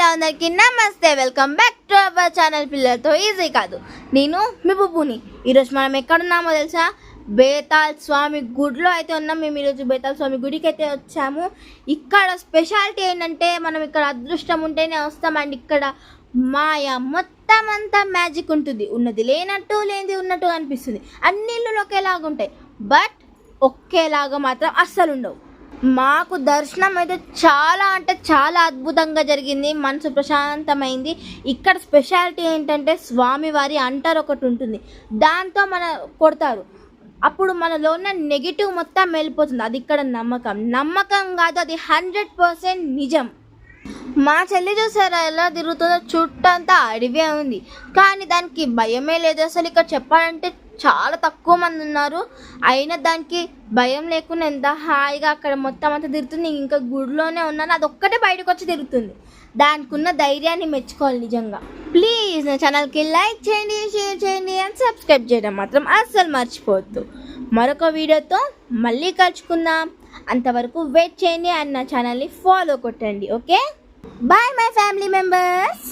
అందరికీ నమస్తే, welcome back to our channel పిల్లలతో ఈజీ కాదు. నేను మీ బుబ్బుని. ఈరోజు మనం ఎక్కడున్నామో తెలుసా? బేతాళ్ స్వామి గుడిలో అయితే ఉన్నాం. మేము ఈరోజు బేతాళ్ స్వామి గుడికి అయితే వచ్చాము. ఇక్కడ స్పెషాలిటీ ఏంటంటే మనం ఇక్కడ అదృష్టం ఉంటేనే వస్తామండి. ఇక్కడ మాయ మొత్తం అంతా మ్యాజిక్ ఉంటుంది. ఉన్నది లేనట్టు, లేనిది ఉన్నట్టు అనిపిస్తుంది. అన్ని ఇల్లులు ఒకేలాగా ఉంటాయి, బట్ ఒకేలాగా మాత్రం అస్సలు ఉండవు. మాకు దర్శనం అయితే చాలా అంటే చాలా అద్భుతంగా జరిగింది. మనసు ప్రశాంతమైంది. ఇక్కడ స్పెషాలిటీ ఏంటంటే స్వామివారి అంటారు ఒకటి ఉంటుంది, దాంతో కొడతారు. అప్పుడు మనలో ఉన్న నెగిటివ్ మొత్తం వెళ్ళిపోతుంది. అది ఇక్కడ నమ్మకం కాదు, అది 100% నిజం. మా చెల్లి చూసారా ఎలా తిరుగుతుందో? చుట్టంతా అడవే ఉంది, కానీ దానికి భయమే లేదు అసలు. ఇక్కడ చెప్పాలంటే చాలా తక్కువ మంది ఉన్నారు, అయినా దానికి భయం లేకుండా ఎంత హాయిగా అక్కడ మొత్తం అంతా తిరుగుతుంది. ఇంకా గుడిలోనే ఉన్నాను, అది ఒక్కటే బయటకు వచ్చి తిరుగుతుంది. దానికి ఉన్న ధైర్యాన్ని మెచ్చుకోవాలి నిజంగా. ప్లీజ్ నా ఛానల్కి లైక్ చేయండి, షేర్ చేయండి అండ్ సబ్స్క్రైబ్ చేయడం మాత్రం అస్సలు మర్చిపోవద్దు. మరొక వీడియోతో మళ్ళీ కలుసుకుందాం. అంతవరకు వెయిట్ చేయండి అండ్ నా ఛానల్ని ఫాలో కొట్టండి. Okay, bye my family members.